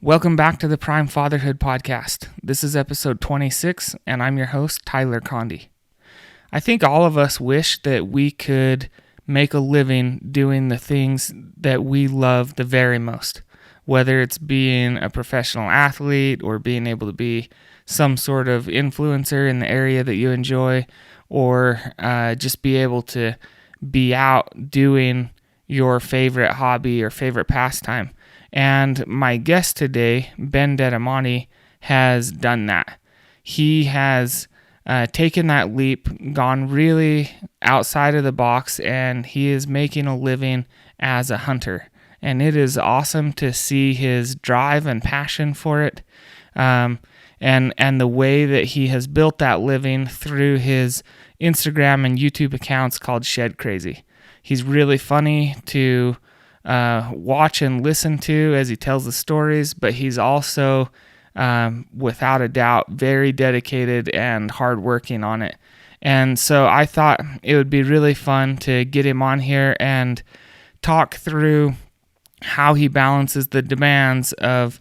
Welcome back to the Prime Fatherhood podcast. This is episode 26, and I'm your host, Tyler Condi. I think all of us wish that we could make a living doing the things that we love the very most, whether it's being a professional athlete or being able to be some sort of influencer in the area that you enjoy, or just be able to be out doing your favorite hobby or favorite pastime. And my guest today, Ben Dettamanti, has done that. He has taken that leap, gone really outside of the box, and he is making a living as a hunter. And it is awesome to see his drive and passion for it, and the way that he has built that living through his Instagram and YouTube accounts called Shed Crazy. He's really funny to watch and listen to as he tells the stories, but he's also, without a doubt, very dedicated and hardworking on it. And so I thought it would be really fun to get him on here and talk through how he balances the demands of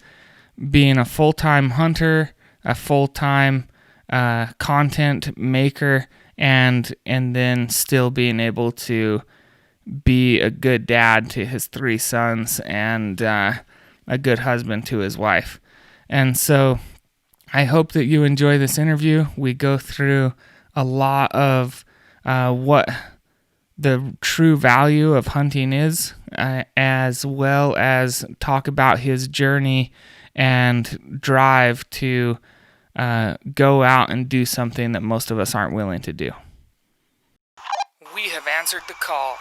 being a full-time hunter, a full-time content maker, and then still being able to be a good dad to his 3 sons and a good husband to his wife. And so I hope that you enjoy this interview. We go through a lot of what the true value of hunting is, as well as talk about his journey and drive to go out and do something that most of us aren't willing to do. We have answered the call.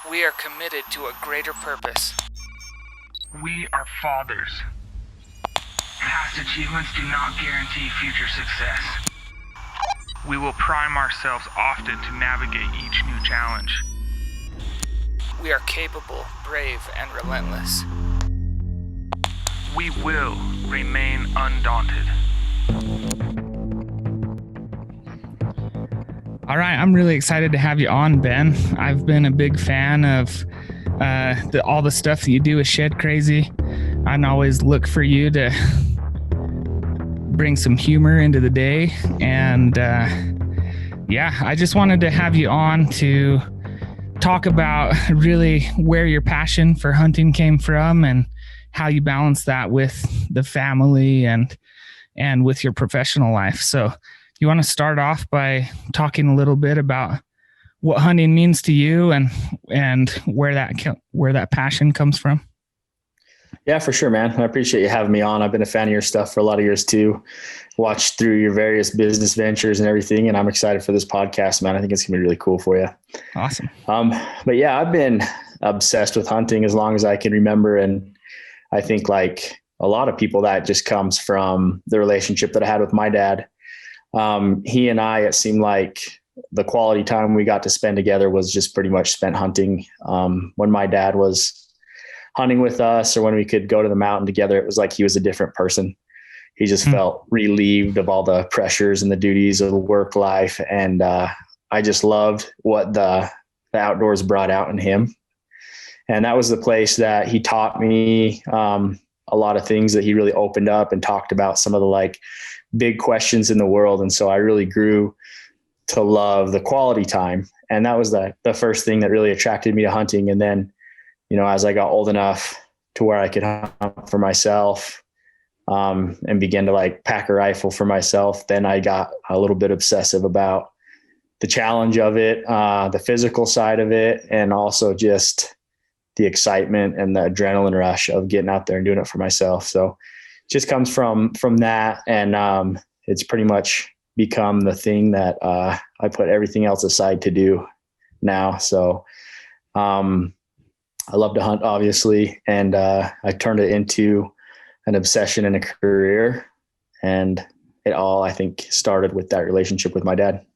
We are committed to a greater purpose. We are fathers. Past achievements do not guarantee future success. We will prime ourselves often to navigate each new challenge. We are capable, brave, and relentless. We will remain undaunted. All right, I'm really excited to have you on, Ben. I've been a big fan of all the stuff that you do with Shed Crazy. I always look for you to bring some humor into the day. And I just wanted to have you on to talk about really where your passion for hunting came from and how you balance that with the family and with your professional life. So you want to start off by talking a little bit about what hunting means to you and where that passion comes from? Yeah, for sure, man. I appreciate you having me on. I've been a fan of your stuff for a lot of years too. Watched through your various business ventures and everything, and I'm excited for this podcast, man. I think it's gonna be really cool for you. Awesome. But yeah, I've been obsessed with hunting as long as I can remember, and I think like a lot of people, that just comes from the relationship that I had with my dad. He and I, it seemed like the quality time we got to spend together was just pretty much spent hunting. When my dad was hunting with us, or when we could go to the mountain together, it was like he was a different person. He just felt relieved of all the pressures and the duties of the work life. And I just loved what the outdoors brought out in him. And that was the place that he taught me a lot of things, that he really opened up and talked about some of the like big questions in the world. And so I really grew to love the quality time. And that was the first thing that really attracted me to hunting. And then, you know, as I got old enough to where I could hunt for myself, and began to like pack a rifle for myself, then I got a little bit obsessive about the challenge of it, the physical side of it, and also just the excitement and the adrenaline rush of getting out there and doing it for myself. So it just comes from that. And it's pretty much become the thing that I put everything else aside to do now. So I love to hunt, obviously, and I turned it into an obsession and a career. And it all, I think, started with that relationship with my dad.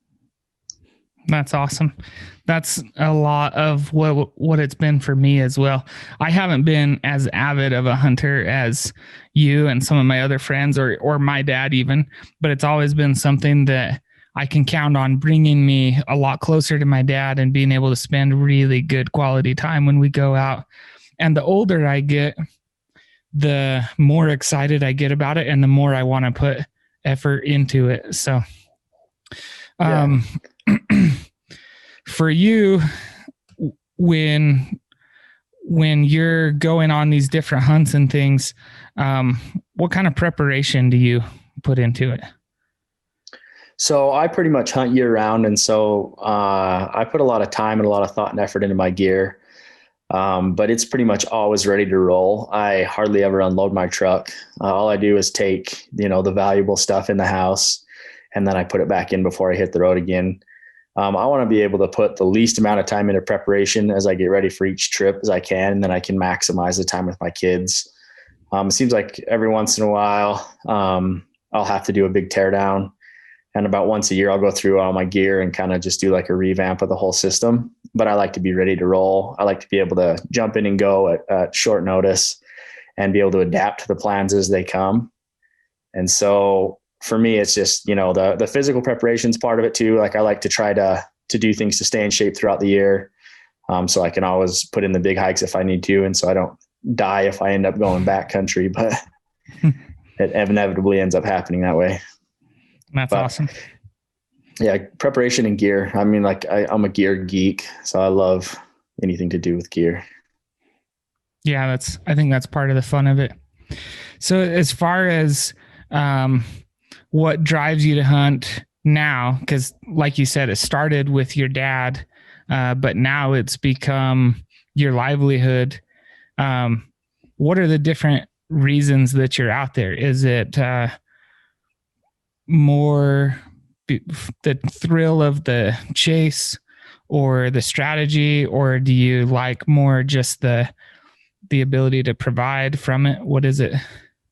That's awesome. That's a lot of what it's been for me as well. I haven't been as avid of a hunter as you and some of my other friends or my dad even, but it's always been something that I can count on bringing me a lot closer to my dad and being able to spend really good quality time when we go out. And the older I get, the more excited I get about it and the more I want to put effort into it. So, for you, when you're going on these different hunts and things, what kind of preparation do you put into it? So I pretty much hunt year round. And so I put a lot of time and a lot of thought and effort into my gear. But it's pretty much always ready to roll. I hardly ever unload my truck. All I do is take, the valuable stuff in the house, and then I put it back in before I hit the road again. I want to be able to put the least amount of time into preparation as I get ready for each trip as I can, and then I can maximize the time with my kids. It seems like every once in a while, I'll have to do a big teardown. And about once a year, I'll go through all my gear and kind of just do like a revamp of the whole system. But I like to be ready to roll. I like to be able to jump in and go at short notice and be able to adapt to the plans as they come. And so for me, it's just, the physical preparations part of it too. Like I like to try to do things to stay in shape throughout the year. So I can always put in the big hikes if I need to. And so I don't die if I end up going backcountry, but it inevitably ends up happening that way. That's awesome. Yeah. Preparation and gear. I mean, like I'm a gear geek, so I love anything to do with gear. Yeah. I think that's part of the fun of it. So as far as, what drives you to hunt now, because like you said, it started with your dad, but now it's become your livelihood. What are the different reasons that you're out there? Is it, more the thrill of the chase or the strategy, or do you like more just the ability to provide from it? What is it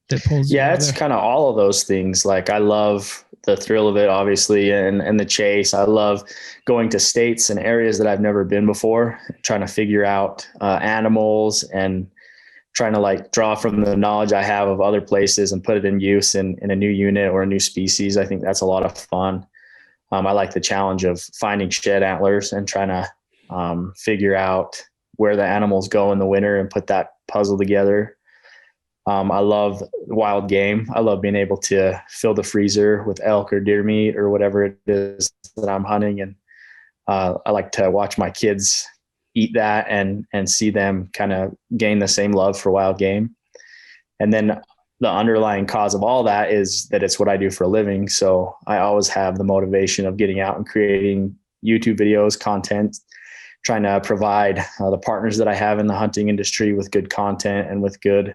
that pulls you? Yeah, it's kind of all of those things. Like I love the thrill of it, obviously, and the chase. I love going to states and areas that I've never been before, trying to figure out animals and trying to like draw from the knowledge I have of other places and put it in use in a new unit or a new species. I think that's a lot of fun. I like the challenge of finding shed antlers and trying to figure out where the animals go in the winter and put that puzzle together. I love wild game. I love being able to fill the freezer with elk or deer meat or whatever it is that I'm hunting. And I like to watch my kids eat that and see them kind of gain the same love for wild game. And then the underlying cause of all that is that it's what I do for a living. So I always have the motivation of getting out and creating YouTube videos, content, trying to provide the partners that I have in the hunting industry with good content and with good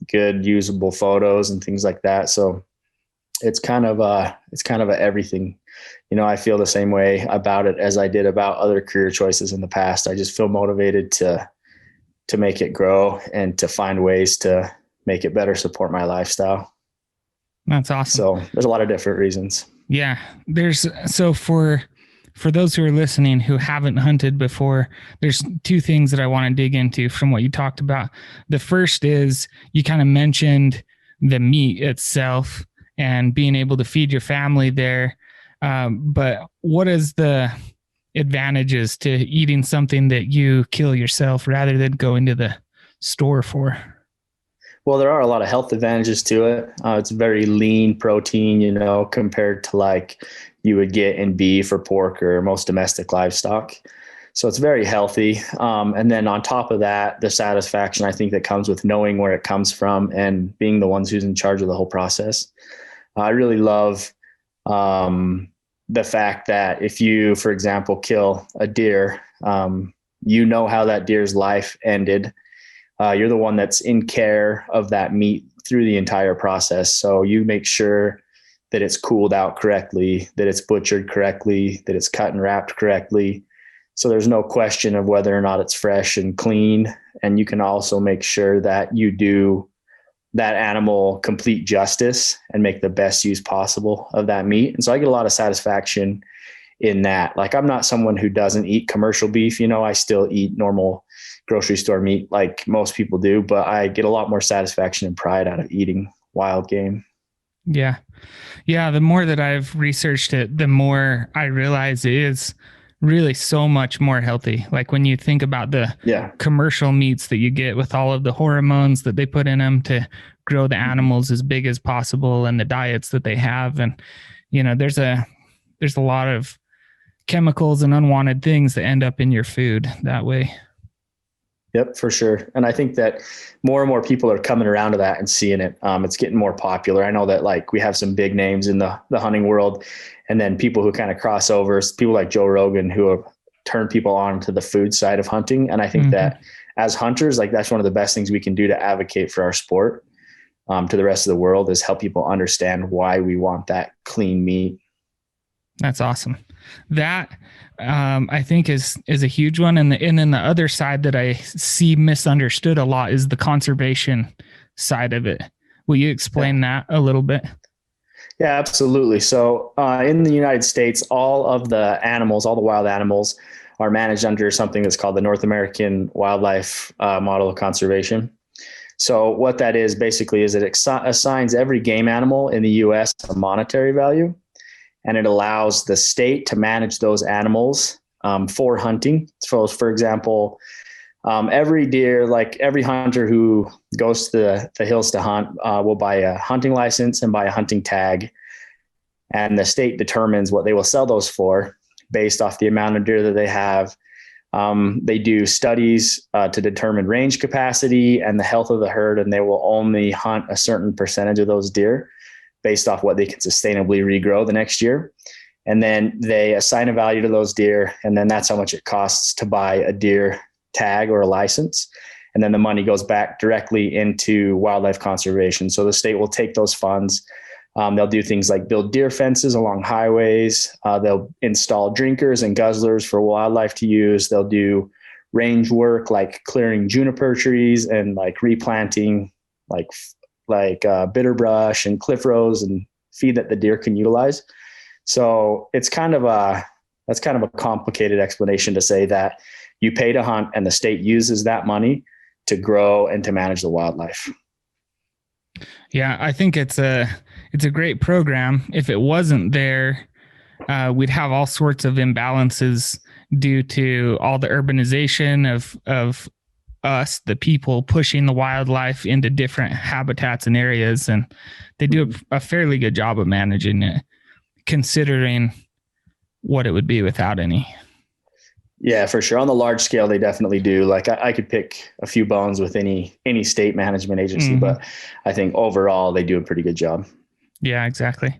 usable photos and things like that. So it's kind of a everything. I feel the same way about it as I did about other career choices in the past. I just feel motivated to make it grow and to find ways to make it better support my lifestyle. That's awesome. So there's a lot of different reasons. Yeah. So for those who are listening who haven't hunted before, there's two things that I want to dig into from what you talked about. The first is you kind of mentioned the meat itself and being able to feed your family there. But what is the advantages to eating something that you kill yourself rather than going to the store for? Well, there are a lot of health advantages to it. It's very lean protein, compared to like you would get in beef or pork or most domestic livestock. So it's very healthy. And then on top of that, the satisfaction I think that comes with knowing where it comes from and being the ones who's in charge of the whole process. I really love the fact that if you, for example, kill a deer, how that deer's life ended. You're the one that's in care of that meat through the entire process. So you make sure that it's cooled out correctly, that it's butchered correctly, that it's cut and wrapped correctly. So there's no question of whether or not it's fresh and clean. And you can also make sure that you do that animal complete justice and make the best use possible of that meat. And so I get a lot of satisfaction in that. Like I'm not someone who doesn't eat commercial beef. I still eat normal grocery store meat like most people do, but I get a lot more satisfaction and pride out of eating wild game. Yeah. Yeah. The more that I've researched it, the more I realize it is really so much more healthy. Like when you think about the commercial meats that you get with all of the hormones that they put in them to grow the animals as big as possible, and the diets that they have. And, there's a lot of chemicals and unwanted things that end up in your food that way. Yep, for sure. And I think that more and more people are coming around to that and seeing it. It's getting more popular. I know that like we have some big names in the hunting world, and then people who kind of cross over, people like Joe Rogan, who have turned people on to the food side of hunting. And I think that as hunters, like that's one of the best things we can do to advocate for our sport to the rest of the world, is help people understand why we want that clean meat. That's awesome. That I think is a huge one. And then the other side that I see misunderstood a lot is the conservation side of it. Will you explain that a little bit? Yeah, absolutely. So in the United States, all of the animals, all the wild animals, are managed under something that's called the North American Wildlife Model of Conservation. So what that is basically is it assigns every game animal in the U.S. a monetary value, and it allows the state to manage those animals for hunting. So, for example, every deer, like every hunter who goes to the hills to hunt, will buy a hunting license and buy a hunting tag. And the state determines what they will sell those for based off the amount of deer that they have. They do studies to determine range capacity and the health of the herd, and they will only hunt a certain percentage of those deer based off what they can sustainably regrow the next year. And then they assign a value to those deer, and then that's how much it costs to buy a deer tag or a license. And then the money goes back directly into wildlife conservation. So the state will take those funds. They'll do things like build deer fences along highways. They'll install drinkers and guzzlers for wildlife to use. They'll do range work like clearing juniper trees and like replanting like bitter brush and cliff rose and feed that the deer can utilize. So it's that's kind of a complicated explanation to say that you pay to hunt and the state uses that money to grow and to manage the wildlife. Yeah, I think it's a great program. If it wasn't there, we'd have all sorts of imbalances due to all the urbanization of us, the people, pushing the wildlife into different habitats and areas. And they do a fairly good job of managing it, considering what it would be without any. Yeah, for sure. On the large scale, they definitely do. Like I could pick a few bones with any state management agency, but I think overall they do a pretty good job. Yeah, exactly.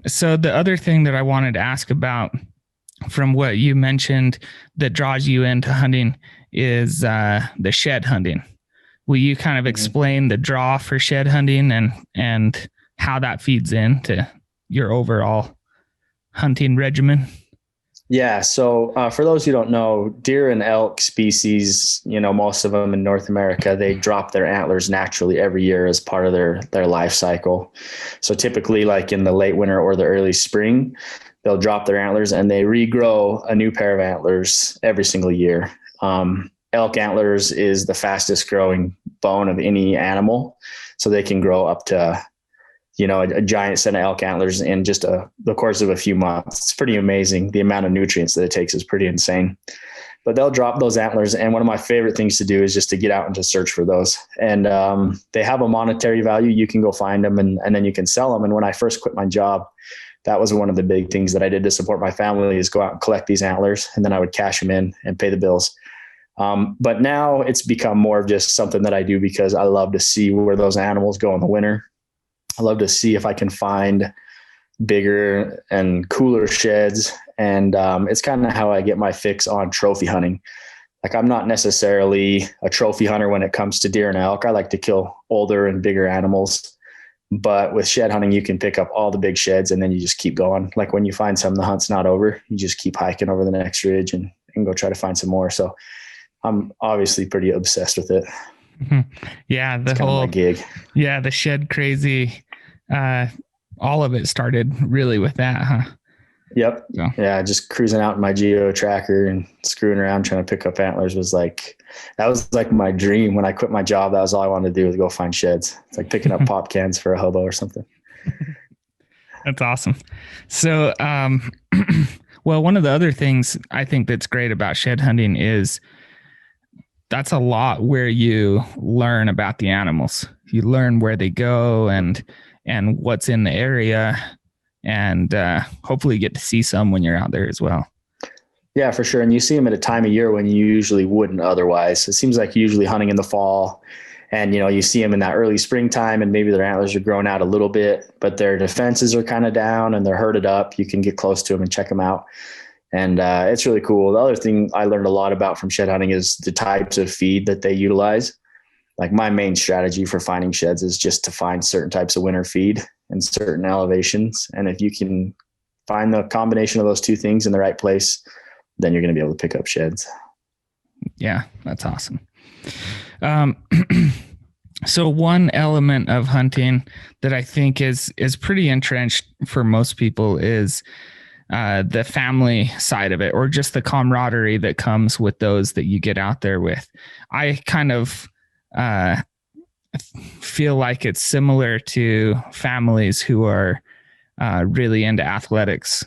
So the other thing that I wanted to ask about from what you mentioned that draws you into hunting is the shed hunting. Will you kind of explain the draw for shed hunting and how that feeds into your overall hunting regimen? Yeah. So for those who don't know, deer and elk species, most of them in North America, they drop their antlers naturally every year as part of their life cycle. So typically like in the late winter or the early spring, they'll drop their antlers and they regrow a new pair of antlers every single year. Elk antlers is the fastest growing bone of any animal. So they can grow up to, a giant set of elk antlers in just the course of a few months. It's pretty amazing. The amount of nutrients that it takes is pretty insane. But they'll drop those antlers. And one of my favorite things to do is just to get out and to search for those. And they have a monetary value. You can go find them and then you can sell them. And when I first quit my job, that was one of the big things that I did to support my family, is go out and collect these antlers. And then I would cash them in and pay the bills. But now it's become more of just something that I do because I love to see where those animals go in the winter. I love to see if I can find bigger and cooler sheds. And it's kind of how I get my fix on trophy hunting. Like I'm not necessarily a trophy hunter when it comes to deer and elk. I like to kill older and bigger animals. But with shed hunting, you can pick up all the big sheds and then you just keep going. Like when you find some, the hunt's not over. You just keep hiking over the next ridge and go try to find some more. So I'm obviously pretty obsessed with it. Yeah, it's whole my gig. Yeah, the shed crazy. All of it started really with that, huh? Yep. So. Yeah, just cruising out in my geo tracker and screwing around trying to pick up antlers that was like my dream. When I quit my job, that was all I wanted to do, was go find sheds. It's like picking up pop cans for a hobo or something. That's awesome. So, Well, one of the other things I think that's great about shed hunting is that's a lot where you learn about the animals. You learn where they go and what's in the area, and hopefully you get to see some when you're out there as well. Yeah, for sure. And you see them at a time of year when you usually wouldn't otherwise. It seems like you're usually hunting in the fall, and, you see them in that early springtime, and maybe their antlers are growing out a little bit, but their defenses are kind of down and they're herded up. You can get close to them and check them out. And it's really cool. The other thing I learned a lot about from shed hunting is the types of feed that they utilize. Like, my main strategy for finding sheds is just to find certain types of winter feed and certain elevations. And if you can find the combination of those two things in the right place, then you're going to be able to pick up sheds. Yeah, that's awesome. So one element of hunting that I think is pretty entrenched for most people is the family side of it, or just the camaraderie that comes with those that you get out there with. I kind of feel like it's similar to families who are really into athletics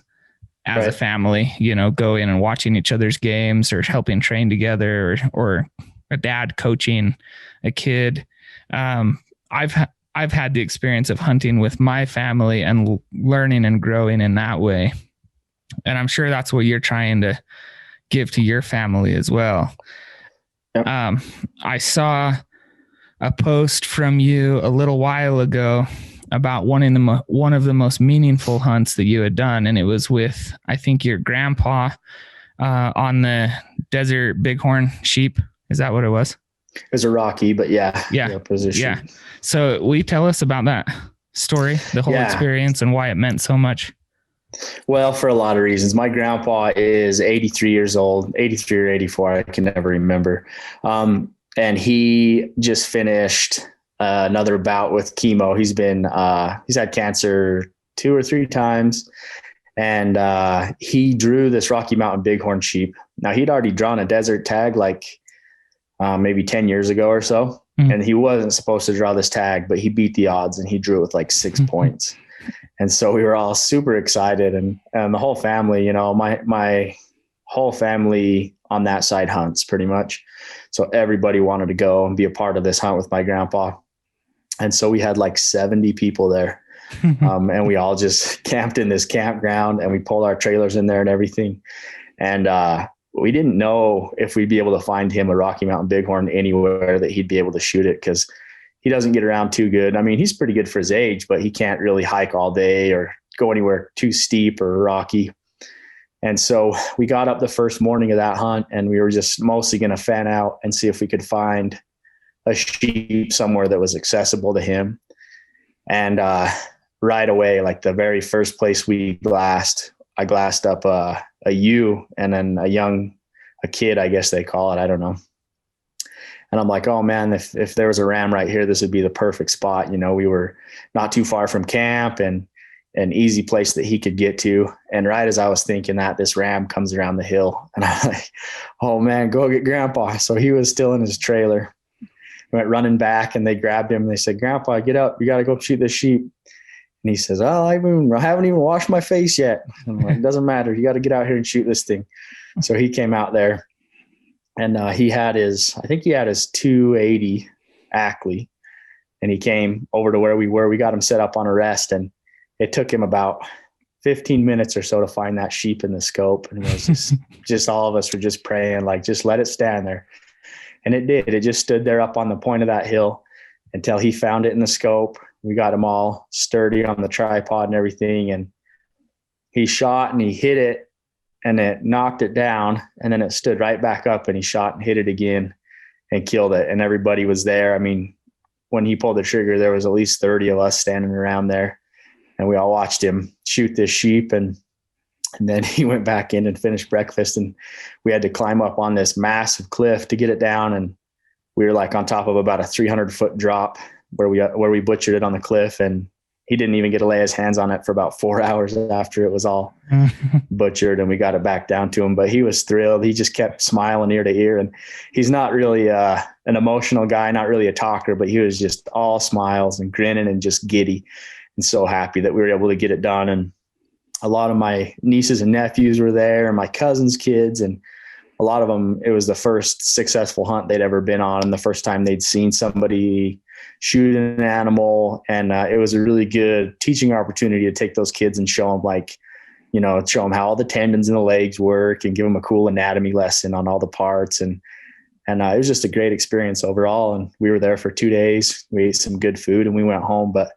as Right. a family, going and watching each other's games or helping train together, or a dad coaching a kid. I've had the experience of hunting with my family and learning and growing in that way. And I'm sure that's what you're trying to give to your family as well. Yep. I saw a post from you a little while ago about one of the most meaningful hunts that you had done. And it was with, I think, your grandpa on the desert bighorn sheep. Is that what it was? It was a Rocky, but yeah. Position. Yeah. So will you tell us about that story, the whole experience, and why it meant so much? Well, for a lot of reasons. My grandpa is 83 years old, 83 or 84. I can never remember. And he just finished another bout with chemo. He's had cancer 2 or 3 times. And he drew this Rocky Mountain bighorn sheep. Now, he'd already drawn a desert tag maybe 10 years ago or so. Mm-hmm. And he wasn't supposed to draw this tag, but he beat the odds and he drew it with 6 points. And so we were all super excited, and the whole family, my whole family on that side hunts pretty much. So everybody wanted to go and be a part of this hunt with my grandpa. And so we had 70 people there. And we all just camped in this campground, and we pulled our trailers in there and everything. And we didn't know if we'd be able to find him a Rocky Mountain bighorn anywhere that he'd be able to shoot it, because he doesn't get around too good. I mean, he's pretty good for his age, but he can't really hike all day or go anywhere too steep or rocky. And so we got up the first morning of that hunt, and we were just mostly going to fan out and see if we could find a sheep somewhere that was accessible to him. And right away, the very first place I glassed up a ewe and then a kid, I guess they call it. I don't know. And I'm like, oh man, if there was a ram right here, this would be the perfect spot. We were not too far from camp and an easy place that he could get to. And right as I was thinking that, this ram comes around the hill, and I'm like, oh man, go get grandpa. So he was still in his trailer. Went running back, and they grabbed him and they said, grandpa, get up. You got to go shoot this sheep. And he says, oh, I haven't even washed my face yet. I'm like, it doesn't matter. You got to get out here and shoot this thing. So he came out there, and he had his 280 Ackley, and he came over to where we were. We got him set up on a rest, and it took him about 15 minutes or so to find that sheep in the scope. And it was just all of us were just praying, just let it stand there. And it did. It just stood there up on the point of that hill until he found it in the scope. We got him all sturdy on the tripod and everything. And he shot and he hit it, and it knocked it down. And then it stood right back up, and he shot and hit it again and killed it. And everybody was there. I mean, when he pulled the trigger, there was at least 30 of us standing around there, and we all watched him shoot this sheep. And then he went back in and finished breakfast, and we had to climb up on this massive cliff to get it down. And we were on top of about a 300-foot drop where we butchered it on the cliff, and he didn't even get to lay his hands on it for about 4 hours after it was all butchered, and we got it back down to him. But he was thrilled. He just kept smiling ear to ear, and he's not really an emotional guy, not really a talker, but he was just all smiles and grinning and just giddy and so happy that we were able to get it done. And a lot of my nieces and nephews were there, and my cousins' kids, and a lot of them, it was the first successful hunt they'd ever been on, and the first time they'd seen somebody shoot an animal. And it was a really good teaching opportunity to take those kids and show them, like, show them how all the tendons in the legs work, and give them a cool anatomy lesson on all the parts. And it was just a great experience overall. And we were there for 2 days. We ate some good food and we went home, but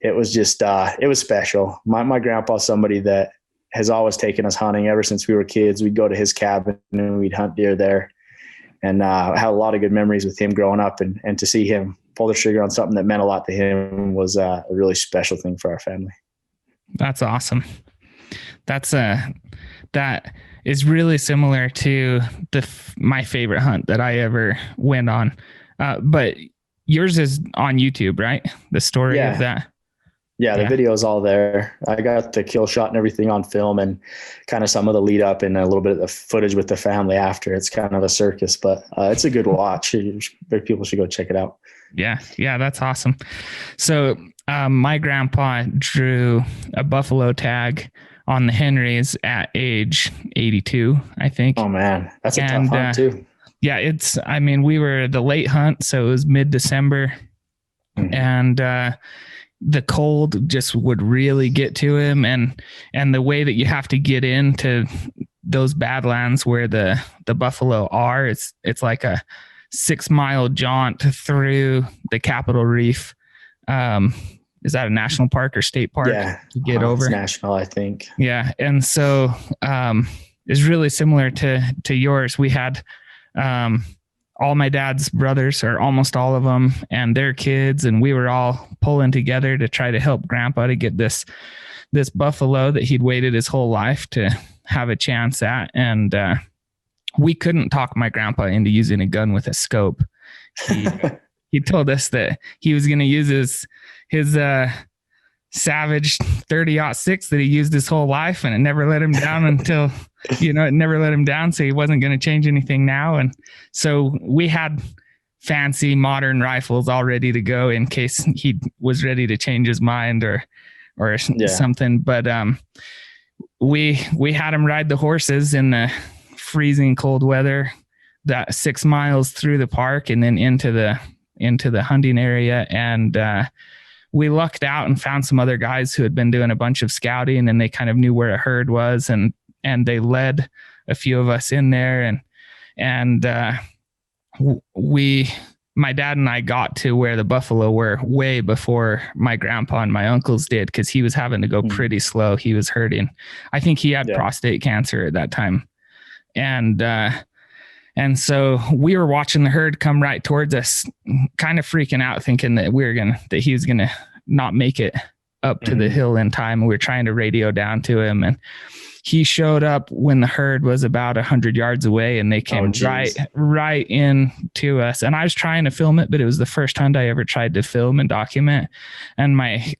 it was just, it was special. My grandpa's somebody that has always taken us hunting ever since we were kids. We'd go to his cabin and we'd hunt deer there, and I had a lot of good memories with him growing up, and to see him pull the trigger on something that meant a lot to him was a really special thing for our family. That's awesome. That is really similar to my favorite hunt that I ever went on. But yours is on YouTube, right? The story of that. Yeah, the video is all there. I got the kill shot and everything on film, and kind of some of the lead up and a little bit of the footage with the family after. It's kind of a circus, but it's a good watch. People should go check it out. Yeah, that's awesome. So my grandpa drew a buffalo tag on the Henrys at age 82, I think. Oh man, that's a tough hunt too. Yeah, we were the late hunt, so it was mid-December, and the cold just would really get to him, and the way that you have to get into those badlands where the buffalo are, it's like a 6-mile jaunt through the Capitol Reef. Is that a national park or state park? Yeah, to get over? It's national, I think. Yeah, and so it's really similar to yours. We had all my dad's brothers, or almost all of them, and their kids, and we were all pulling together to try to help Grandpa to get this buffalo that he'd waited his whole life to have a chance at. And we couldn't talk my grandpa into using a gun with a scope. He told us that he was going to use his Savage 30-06 that he used his whole life, and it never let him down until, it never let him down. So he wasn't going to change anything now. And so we had fancy modern rifles all ready to go in case he was ready to change his mind or something. But we had him ride the horses in the freezing cold weather, that 6 miles through the park and then into the hunting area. And we lucked out and found some other guys who had been doing a bunch of scouting, and they kind of knew where a herd was, and they led a few of us in there, and my dad and I got to where the buffalo were way before my grandpa and my uncles did, because he was having to go pretty slow. He was hurting. I think he had prostate cancer at that time. And so we were watching the herd come right towards us, kind of freaking out, thinking that he was gonna not make it up to the hill in time. We were trying to radio down to him, and he showed up when the herd was about 100 yards away, and they came right in to us. And I was trying to film it, but it was the first hunt I ever tried to film and document. And I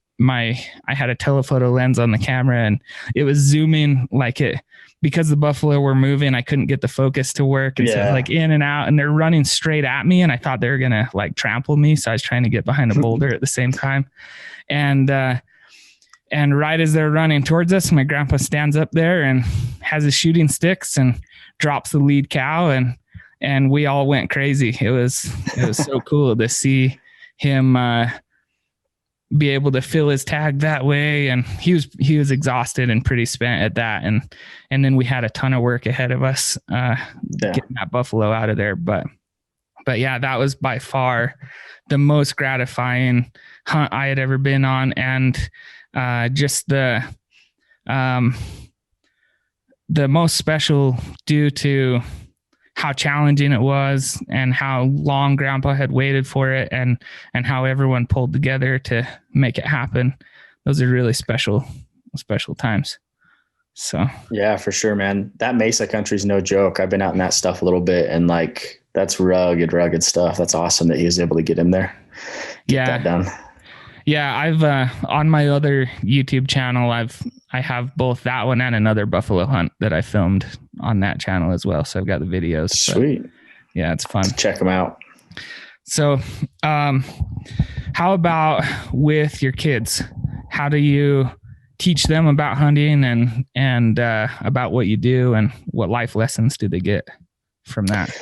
had a telephoto lens on the camera, and it was zooming like it, because the buffalo were moving. I couldn't get the focus to work. And so like in and out, and they're running straight at me, and I thought they were going to like trample me. So I was trying to get behind a boulder at the same time. And right as they're running towards us, my grandpa stands up there and has his shooting sticks and drops the lead cow, and we all went crazy. It was so cool to see him be able to fill his tag that way. And he was exhausted and pretty spent at that. And then we had a ton of work ahead of us, getting that buffalo out of there. But yeah, that was by far the most gratifying hunt I had ever been on. And just the most special due to how challenging it was and how long Grandpa had waited for it, and how everyone pulled together to make it happen. Those are really special times. So yeah, for sure, man. That Mesa country is no joke. I've been out in that stuff a little bit, and like, that's rugged stuff. That's awesome that he was able to get in there. Get that done. Yeah, I've on my other YouTube channel, I have both that one and another buffalo hunt that I filmed on that channel as well. So I've got the videos. Sweet. Yeah, it's fun. Check them out. So, how about with your kids? How do you teach them about hunting and about what you do, and what life lessons do they get from that?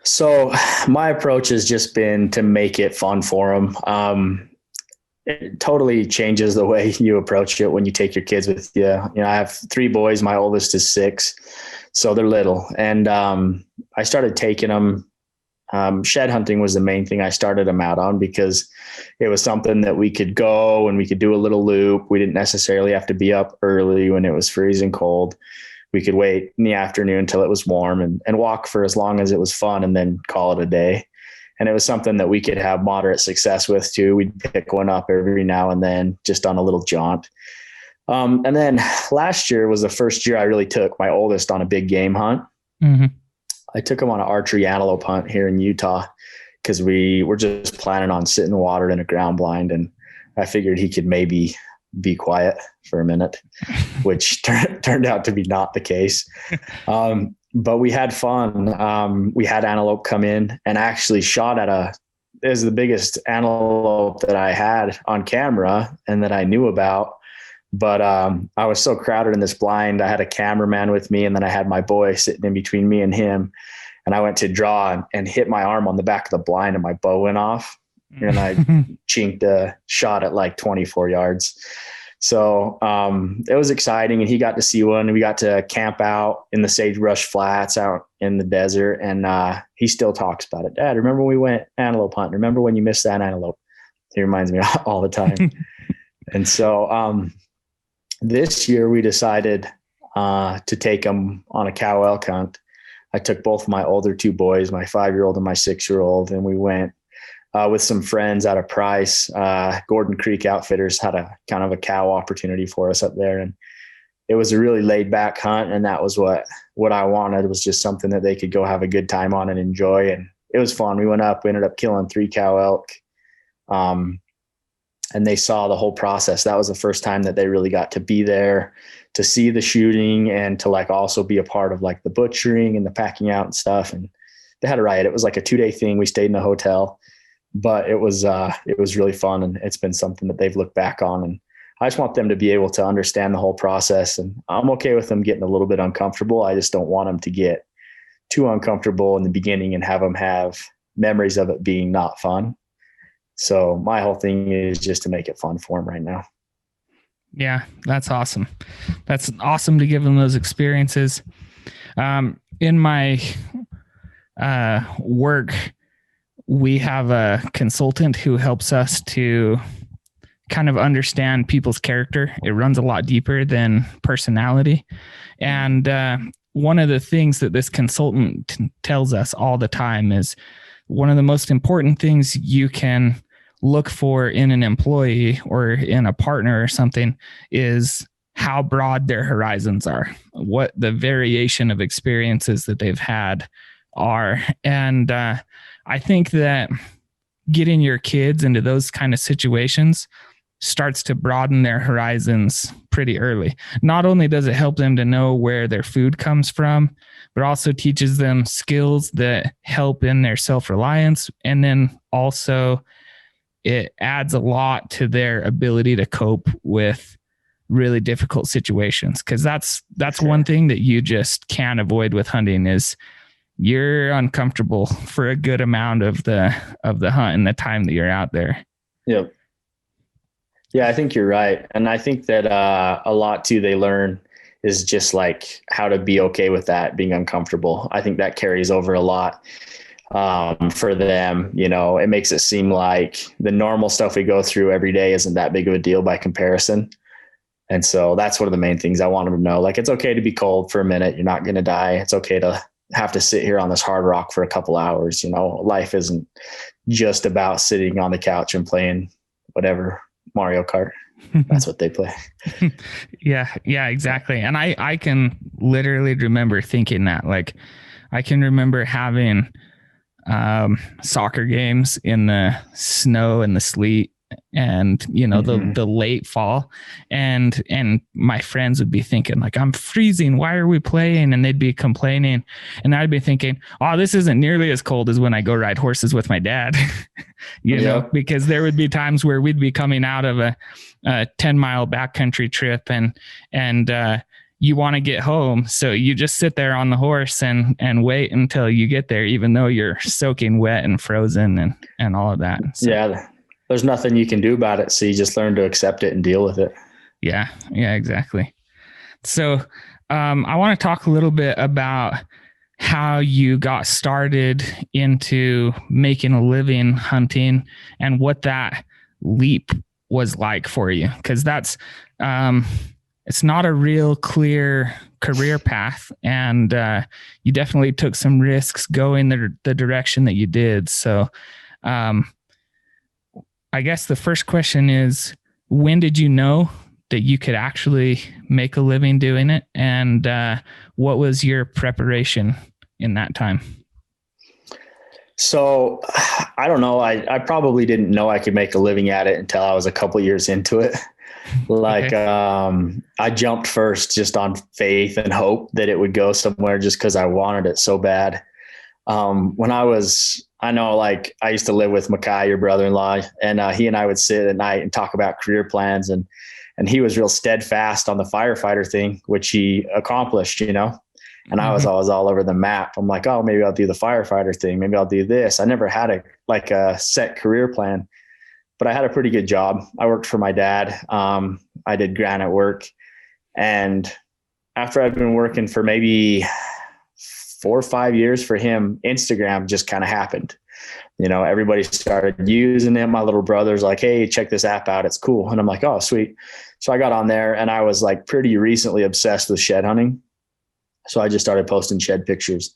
So my approach has just been to make it fun for them. It totally changes the way you approach it when you take your kids with you. You know, I have 3 boys. My oldest is 6, so they're little. And I started taking them. Shed hunting was the main thing I started them out on, because it was something that we could go and we could do a little loop. We didn't necessarily have to be up early when it was freezing cold. We could wait in the afternoon until it was warm and walk for as long as it was fun, and then call it a day. And it was something that we could have moderate success with too. We'd pick one up every now and then, just on a little jaunt. And then last year was the first year I really took my oldest on a big game hunt. Mm-hmm. I took him on an archery antelope hunt here in Utah, because we were just planning on sitting water in a ground blind. And I figured he could maybe be quiet for a minute, which turned out to be not the case. But we had fun. We had antelope come in, and I actually shot at it was the biggest antelope that I had on camera and that I knew about. But I was so crowded in this blind. I had a cameraman with me, and then I had my boy sitting in between me and him. And I went to draw and hit my arm on the back of the blind, and my bow went off. And I chinked a shot at like 24 yards. So it was exciting, and he got to see one. We got to camp out in the sagebrush flats out in the desert, and he still talks about it. Dad, remember when we went antelope hunting? Remember when you missed that antelope? He reminds me all the time. And so this year we decided to take him on a cow elk hunt. I took both my older 2 boys, my 5-year-old and my 6-year-old, and we went with some friends out of Price. Gordon Creek Outfitters had a kind of a cow opportunity for us up there. And it was a really laid back hunt. And that was what I wanted, was just something that they could go have a good time on and enjoy. And it was fun. We ended up killing 3 cow elk. And they saw the whole process. That was the first time that they really got to be there to see the shooting, and to like also be a part of like the butchering and the packing out and stuff. And they had a riot. It was like a 2-day thing. We stayed in a hotel. But it was really fun, and it's been something that they've looked back on. And I just want them to be able to understand the whole process. And I'm okay with them getting a little bit uncomfortable. I just don't want them to get too uncomfortable in the beginning and have them have memories of it being not fun. So my whole thing is just to make it fun for them right now. Yeah, that's awesome. That's awesome to give them those experiences. In my work, we have a consultant who helps us to kind of understand people's character. It runs a lot deeper than personality. And one of the things that this consultant tells us all the time is one of the most important things you can look for in an employee or in a partner or something is how broad their horizons are, what the variation of experiences that they've had are. And I think that getting your kids into those kind of situations starts to broaden their horizons pretty early. Not only does it help them to know where their food comes from, but also teaches them skills that help in their self-reliance. And then also it adds a lot to their ability to cope with really difficult situations. Because that's one thing that you just can't avoid with hunting is you're uncomfortable for a good amount of the hunt and the time that you're out there. Yep. Yeah, I think you're right. And I think that a lot too, they learn is just like how to be okay with that being uncomfortable. I think that carries over a lot for them. You know, it makes it seem like the normal stuff we go through every day isn't that big of a deal by comparison. And so that's one of the main things I want them to know. Like, it's okay to be cold for a minute. You're not going to die. It's okay to have to sit here on this hard rock for a couple hours. You know, life isn't just about sitting on the couch and playing whatever Mario Kart. That's what they play. Yeah, exactly. And I can literally remember thinking that, like, I can remember having soccer games in the snow and the sleet and the late fall, and my friends would be thinking like, I'm freezing, why are we playing? And they'd be complaining, and I'd be thinking, oh, this isn't nearly as cold as when I go ride horses with my dad. you know, because there would be times where we'd be coming out of a 10-mile backcountry trip, and you want to get home. So you just sit there on the horse and wait until you get there, even though you're soaking wet and frozen and all of that. So, yeah. There's nothing you can do about it. So you just learn to accept it and deal with it. Yeah, exactly. So I want to talk a little bit about how you got started into making a living hunting and what that leap was like for you. Because that's, it's not a real clear career path, and you definitely took some risks going the direction that you did. So I guess the first question is, when did you know that you could actually make a living doing it? And what was your preparation in that time? So I don't know. I probably didn't know I could make a living at it until I was a couple years into it. Like, okay. I jumped first just on faith and hope that it would go somewhere just because I wanted it so bad. When I used to live with Makai, your brother-in-law, and he and I would sit at night and talk about career plans, and he was real steadfast on the firefighter thing, which he accomplished, and I was always all over the map. I'm like, oh, maybe I'll do the firefighter thing. Maybe I'll do this. I never had a set career plan, but I had a pretty good job. I worked for my dad. I did granite work. And after I've been working for maybe 4 or 5 years for him, Instagram just kind of happened. Everybody started using it. My little brother's like, hey, check this app out. It's cool. And I'm like, oh, sweet. So I got on there, and I was like pretty recently obsessed with shed hunting. So I just started posting shed pictures,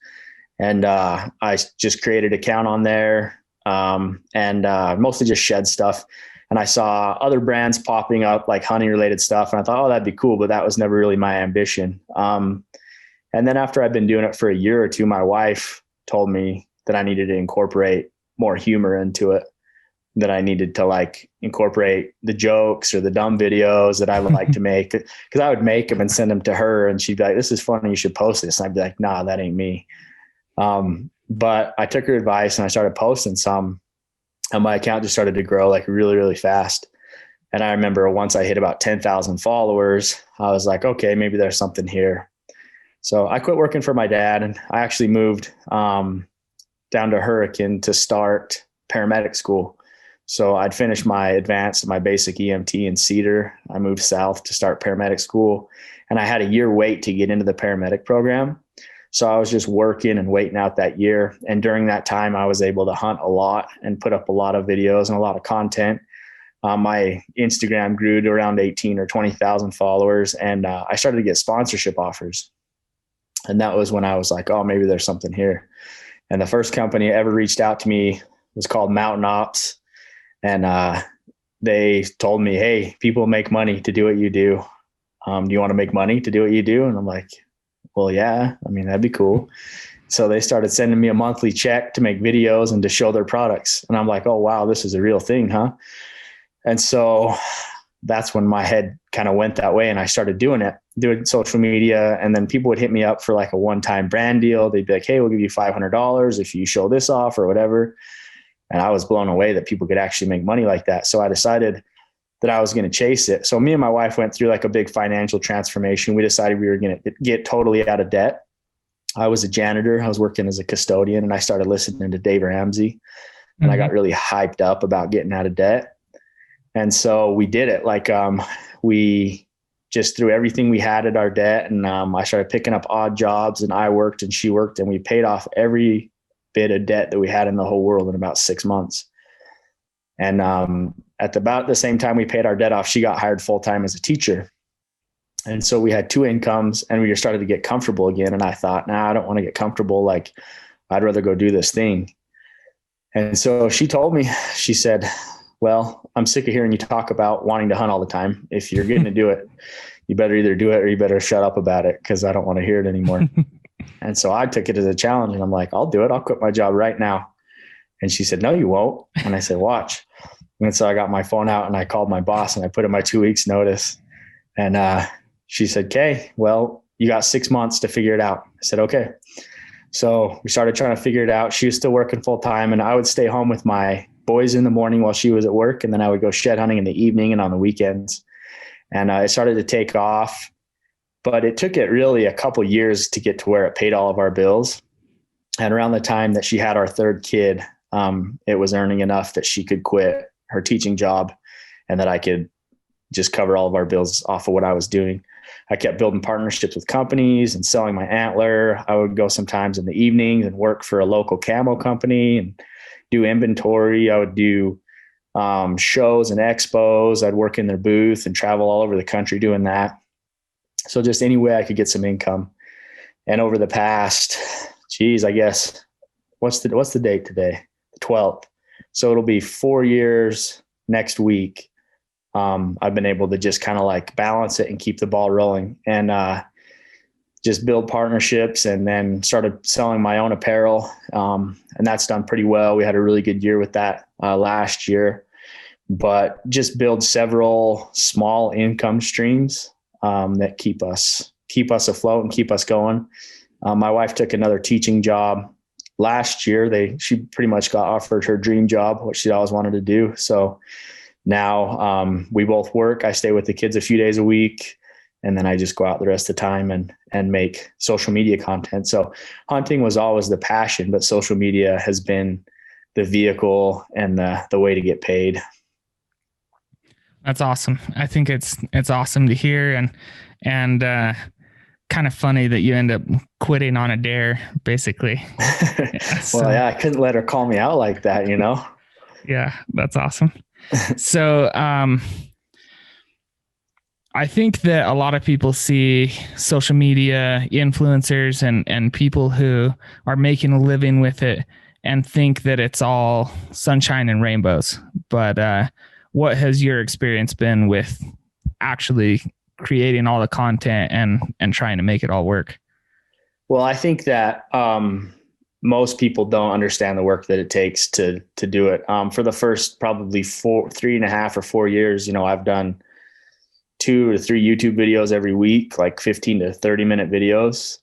and I just created an account on there. And mostly just shed stuff. And I saw other brands popping up, like hunting related stuff. And I thought, oh, that'd be cool. But that was never really my ambition. And then after I've been doing it for a year or two, my wife told me that I needed to incorporate more humor into it, that I needed to incorporate the jokes or the dumb videos that I would like to make, because I would make them and send them to her, and she'd be like, this is funny, you should post this. And I'd be like, nah, that ain't me. But I took her advice and I started posting some, and my account just started to grow really, really fast. And I remember once I hit about 10,000 followers, I was like, okay, maybe there's something here. So I quit working for my dad, and I actually moved down to Hurricane to start paramedic school. So I'd finished my advanced, my basic EMT in Cedar. I moved south to start paramedic school, and I had a year wait to get into the paramedic program. So I was just working and waiting out that year. And during that time, I was able to hunt a lot and put up a lot of videos and a lot of content. My Instagram grew to around 18 or 20,000 followers, and I started to get sponsorship offers. And that was when I was like, oh, maybe there's something here. And the first company that ever reached out to me was called Mountain Ops. And they told me, hey, people make money to do what you do. Do you want to make money to do what you do? And I'm like, well, yeah, I mean, that'd be cool. So they started sending me a monthly check to make videos and to show their products. And I'm like, oh, wow, this is a real thing, huh? And so that's when my head kind of went that way, and I started doing social media. And then people would hit me up for a one-time brand deal. They'd be like, hey, we'll give you $500 if you show this off or whatever. And I was blown away that people could actually make money like that. So I decided that I was going to chase it. So me and my wife went through a big financial transformation. We decided we were going to get totally out of debt. I was a janitor. I was working as a custodian, and I started listening to Dave Ramsey, and I got really hyped up about getting out of debt. And so we did it. We just threw everything we had at our debt. And I started picking up odd jobs, and I worked and she worked, and we paid off every bit of debt that we had in the whole world in about 6 months. And at about the same time we paid our debt off, she got hired full-time as a teacher. And so we had 2 incomes, and we just started to get comfortable again. And I thought, I don't want to get comfortable. I'd rather go do this thing. And so she told me, she said, well, I'm sick of hearing you talk about wanting to hunt all the time. If you're going to do it, you better either do it or you better shut up about it, because I don't want to hear it anymore. And so I took it as a challenge, and I'm like, I'll do it. I'll quit my job right now. And she said, no, you won't. And I said, watch. And so I got my phone out and I called my boss and I put in my 2 weeks notice. And she said, "Okay, well, you got 6 months to figure it out." I said, "Okay." So we started trying to figure it out. She was still working full time, and I would stay home with my boys in the morning while she was at work. And then I would go shed hunting in the evening and on the weekends. And it started to take off, but it took it really a couple years to get to where it paid all of our bills. And around the time that she had our third kid, it was earning enough that she could quit her teaching job and that I could just cover all of our bills off of what I was doing. I kept building partnerships with companies and selling my antler. I would go sometimes in the evenings and work for a local camo company and do inventory. I would do shows and expos. I'd work in their booth and travel all over the country doing that. So just any way I could get some income. And over the past, I guess, what's the date today? The 12th. So it'll be 4 years next week. I've been able to just kind of like balance it and keep the ball rolling and just build partnerships, and then started selling my own apparel. And that's done pretty well. We had a really good year with that last year, but just build several small income streams that keep us afloat and keep us going. My wife took another teaching job last year. She pretty much got offered her dream job, what she'd always wanted to do. So now we both work. I stay with the kids a few days a week, and then I just go out the rest of the time and make social media content. So hunting was always the passion, but social media has been the vehicle and the way to get paid. That's awesome. I think it's awesome to hear, and kind of funny that you end up quitting on a dare, basically. Well, yeah, I couldn't let her call me out like that, you know? Yeah, that's awesome. So, I think that a lot of people see social media influencers and people who are making a living with it and think that it's all sunshine and rainbows. But what has your experience been with actually creating all the content and trying to make it all work? Well, I think that most people don't understand the work that it takes to do it. For the first probably 3.5 or 4 years, I've done 2 to 3 YouTube videos every week, like 15 to 30 minute videos.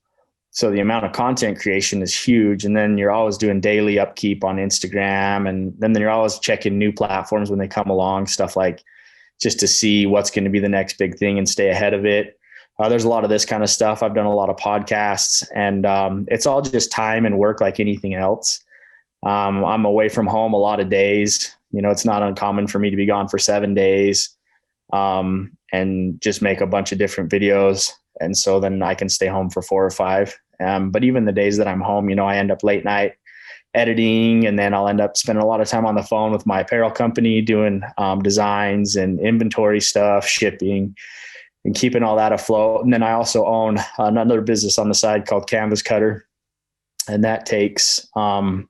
So the amount of content creation is huge. And then you're always doing daily upkeep on Instagram. And then you're always checking new platforms when they come along, stuff like just to see what's going to be the next big thing and stay ahead of it. There's a lot of this kind of stuff. I've done a lot of podcasts, and it's all just time and work like anything else. I'm away from home a lot of days. It's not uncommon for me to be gone for 7 days and just make a bunch of different videos. And so then I can stay home for 4 or 5. But even the days that I'm home, I end up late night editing, and then I'll end up spending a lot of time on the phone with my apparel company doing designs and inventory stuff, shipping, and keeping all that afloat. And then I also own another business on the side called Canvas Cutter, and that takes a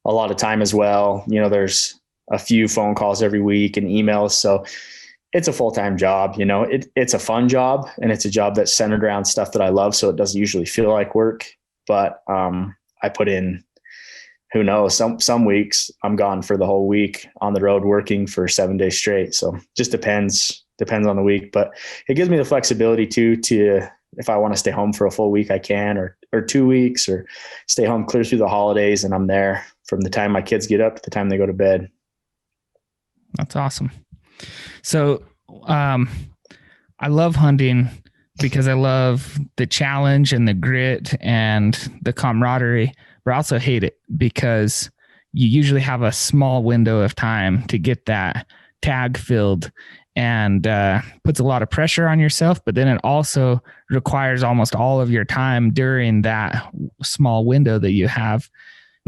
lot of time as well. There's a few phone calls every week and emails. So it's a full-time job. It's a fun job, and it's a job that's centered around stuff that I love. So it doesn't usually feel like work, but I put in, who knows, some weeks I'm gone for the whole week on the road working for 7 days straight. So just depends on the week, but it gives me the flexibility to, if I want to stay home for a full week, I can, or 2 weeks, or stay home clear through the holidays. And I'm there from the time my kids get up to the time they go to bed. That's awesome. So, I love hunting because I love the challenge and the grit and the camaraderie, but I also hate it because you usually have a small window of time to get that tag filled, and puts a lot of pressure on yourself, but then it also requires almost all of your time during that small window that you have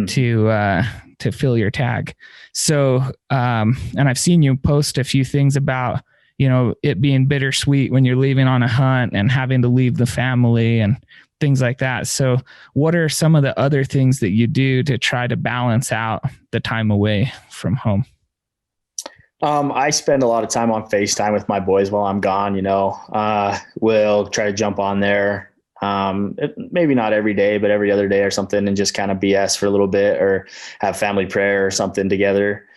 to fill your tag. So, and I've seen you post a few things about, it being bittersweet when you're leaving on a hunt and having to leave the family and things like that. So what are some of the other things that you do to try to balance out the time away from home? I spend a lot of time on FaceTime with my boys while I'm gone. We'll try to jump on there. Maybe not every day, but every other day or something, and just kind of BS for a little bit or have family prayer or something together.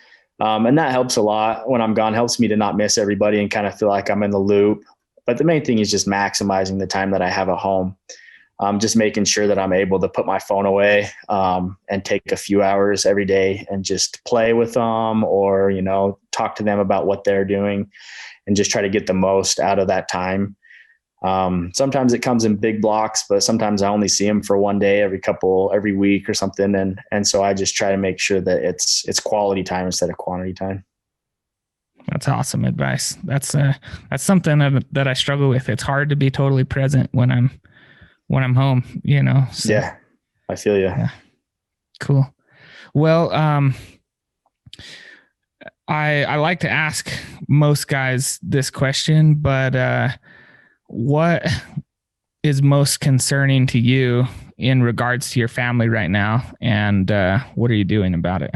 And that helps a lot when I'm gone, helps me to not miss everybody and kind of feel like I'm in the loop. But the main thing is just maximizing the time that I have at home. Just making sure that I'm able to put my phone away and take a few hours every day and just play with them or, talk to them about what they're doing and just try to get the most out of that time. Sometimes it comes in big blocks, but sometimes I only see them for one day every week or something. And so I just try to make sure that it's quality time instead of quantity time. That's awesome advice. That's something that I struggle with. It's hard to be totally present when I'm home, So, yeah, I feel you. Yeah. Cool. Well, I like to ask most guys this question, but what is most concerning to you in regards to your family right now? And what are you doing about it?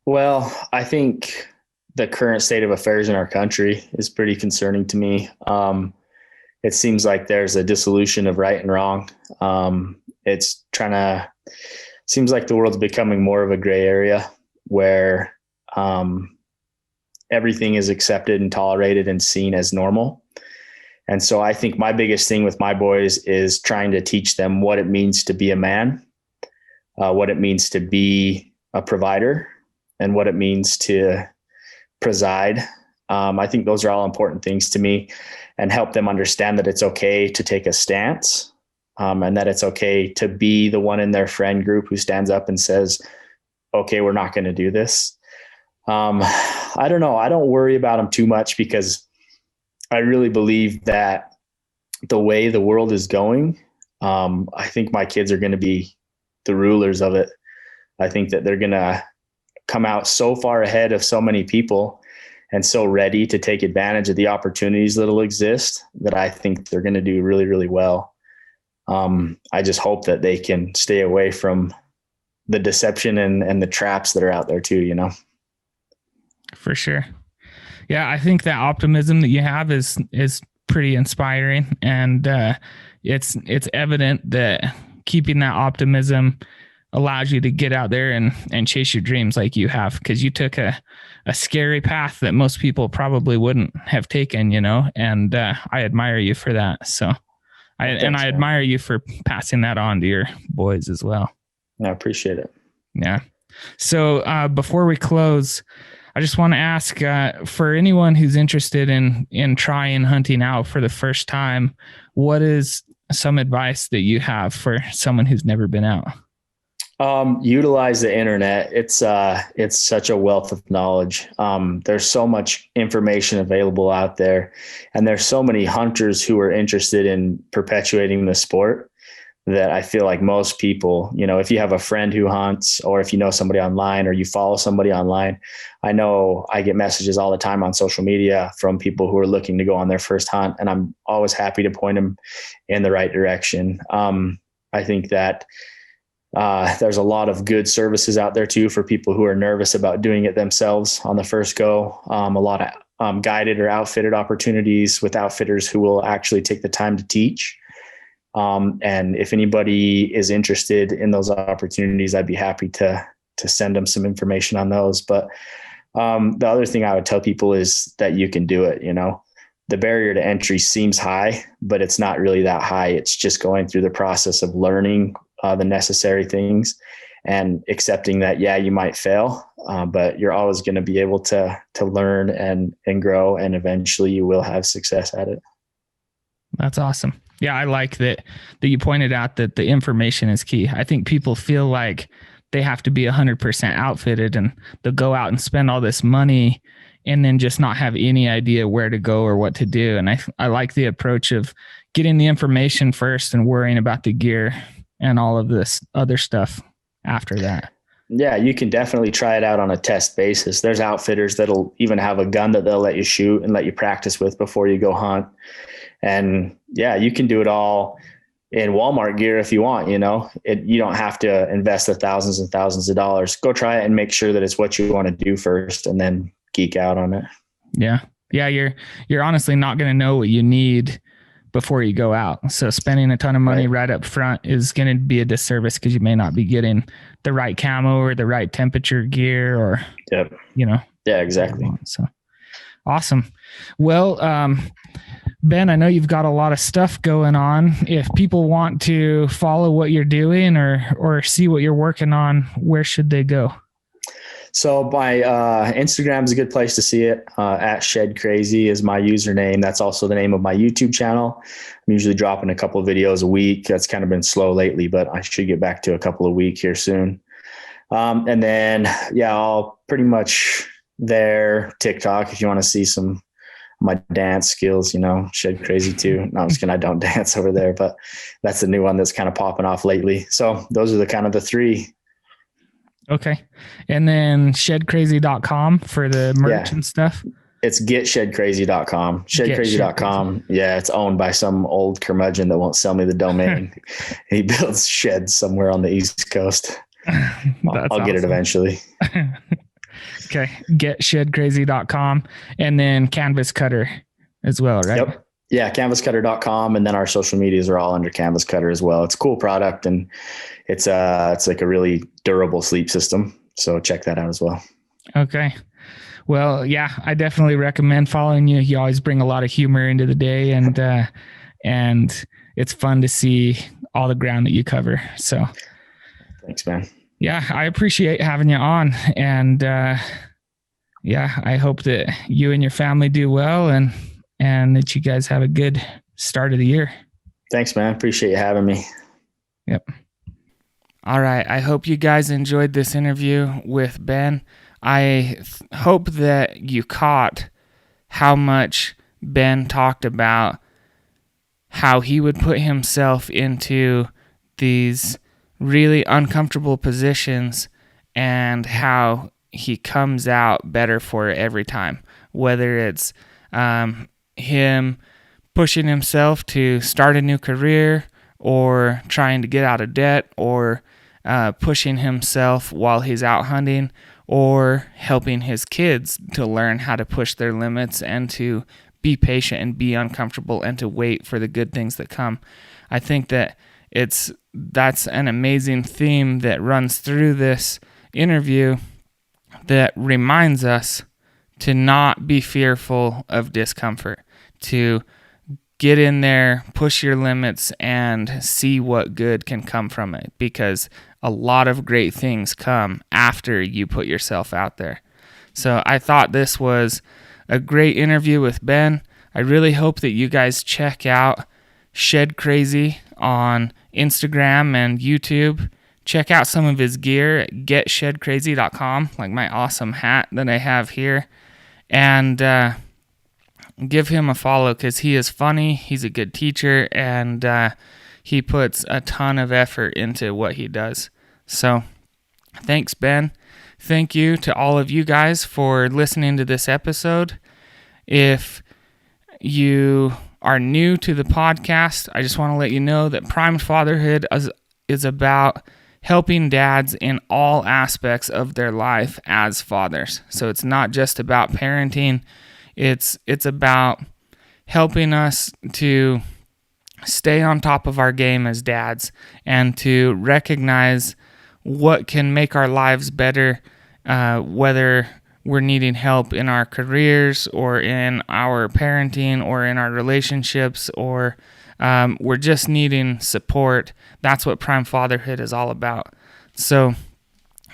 Well, I think the current state of affairs in our country is pretty concerning to me. It seems like there's a dissolution of right and wrong. Seems like the world's becoming more of a gray area where everything is accepted and tolerated and seen as normal. And so I think my biggest thing with my boys is trying to teach them what it means to be a man, what it means to be a provider, and what it means to preside. I think those are all important things to me, and help them understand that it's okay to take a stance, and that it's okay to be the one in their friend group who stands up and says, okay, we're not going to do this. I don't know. I don't worry about them too much because I really believe that the way the world is going, I think my kids are going to be the rulers of it. I think that they're going to come out so far ahead of so many people and so ready to take advantage of the opportunities that'll exist that I think they're going to do really, really well. I just hope that they can stay away from the deception and the traps that are out there too, For sure. Yeah, I think that optimism that you have is pretty inspiring, and it's evident that keeping that optimism allows you to get out there and chase your dreams like you have, because you took a scary path that most people probably wouldn't have taken, and I admire you for that. So I admire you for passing that on to your boys as well. I appreciate it. Yeah. So before we close, I just want to ask for anyone who's interested in trying hunting out for the first time, what is some advice that you have for someone who's never been out? Utilize the internet. It's such a wealth of knowledge. There's so much information available out there, and there's so many hunters who are interested in perpetuating the sport that I feel like most people, if you have a friend who hunts, or if you know somebody online, or you follow somebody online, I know I get messages all the time on social media from people who are looking to go on their first hunt, and I'm always happy to point them in the right direction. I think that there's a lot of good services out there too for people who are nervous about doing it themselves on the first go. A lot of guided or outfitted opportunities with outfitters who will actually take the time to teach. And if anybody is interested in those opportunities, I'd be happy to send them some information on those. But the other thing I would tell people is that you can do it. The barrier to entry seems high, but it's not really that high. It's just going through the process of learning the necessary things and accepting that, yeah, you might fail, but you're always going to be able to learn and grow, and eventually you will have success at it. That's awesome. Yeah, I like that you pointed out that the information is key. I think people feel like they have to be 100% outfitted, and they'll go out and spend all this money and then just not have any idea where to go or what to do. And I like the approach of getting the information first and worrying about the gear and all of this other stuff after that. Yeah, you can definitely try it out on a test basis. There's outfitters that'll even have a gun that they'll let you shoot and let you practice with before you go hunt. And yeah, you can do it all in Walmart gear if you want, you don't have to invest the thousands and thousands of dollars. Go try it and make sure that it's what you want to do first, and then geek out on it. Yeah. Yeah. You're honestly not going to know what you need before you go out. So spending a ton of money right up front is going to be a disservice, because you may not be getting the right camo or the right temperature gear, or, Yep. Yeah, exactly. So awesome. Well, Ben, I know you've got a lot of stuff going on. If people want to follow what you're doing or see what you're working on, where should they go? So my Instagram is a good place to see it. At Shed Crazy is my username. That's also the name of my YouTube channel. I'm usually dropping a couple of videos a week. That's kind of been slow lately, but I should get back to a couple a week here soon. And then, I'll pretty much there. TikTok, if you want to see some my dance skills, Shed Crazy too. No, I'm just kidding. I don't dance over there, but that's the new one that's kind of popping off lately. So those are the three. Okay. And then shedcrazy.com for the merch and stuff. It's getshedcrazy.com. Shedcrazy.com. Yeah, it's owned by some old curmudgeon that won't sell me the domain. He builds sheds somewhere on the East Coast. I'll get it eventually. Okay. Getshedcrazy.com and then Canvas Cutter as well, right? Yep. Yeah, canvascutter.com, and then our social medias are all under Canvas Cutter as well. It's a cool product, and it's like a really durable sleep system. So check that out as well. Okay. Well, yeah, I definitely recommend following you. You always bring a lot of humor into the day, and it's fun to see all the ground that you cover. So thanks, man. Yeah, I appreciate having you on, and I hope that you and your family do well, and that you guys have a good start of the year. Thanks, man. Appreciate you having me. Yep. All right. I hope you guys enjoyed this interview with Ben. I hope that you caught how much Ben talked about how he would put himself into these really uncomfortable positions and how he comes out better for it every time, whether it's him pushing himself to start a new career, or trying to get out of debt, or pushing himself while he's out hunting, or helping his kids to learn how to push their limits and to be patient and be uncomfortable and to wait for the good things that come. I think that that's an amazing theme that runs through this interview that reminds us to not be fearful of discomfort, to get in there, push your limits, and see what good can come from it, because a lot of great things come after you put yourself out there. So I thought this was a great interview with Ben. I really hope that you guys check out Shed Crazy on Instagram and YouTube. Check out some of his gear at getshedcrazy.com, like my awesome hat that I have here. And give him a follow, because he is funny, he's a good teacher, and he puts a ton of effort into what he does. So thanks, Ben. Thank you to all of you guys for listening to this episode. If you are new to the podcast, I just want to let you know that Primed Fatherhood is about helping dads in all aspects of their life as fathers. So it's not just about parenting. It's about helping us to stay on top of our game as dads and to recognize what can make our lives better, whether we're needing help in our careers or in our parenting or in our relationships, or we're just needing support. That's what Prime Fatherhood is all about. So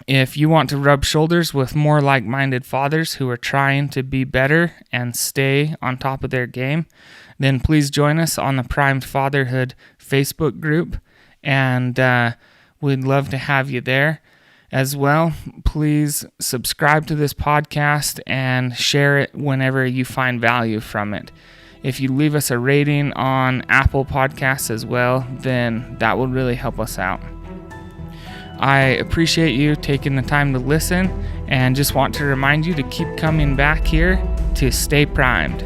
if you want to rub shoulders with more like-minded fathers who are trying to be better and stay on top of their game, then please join us on the Primed Fatherhood Facebook group, and we'd love to have you there as well. Please subscribe to this podcast and share it whenever you find value from it. If you leave us a rating on Apple Podcasts as well, then that will really help us out. I appreciate you taking the time to listen, and just want to remind you to keep coming back here to stay primed.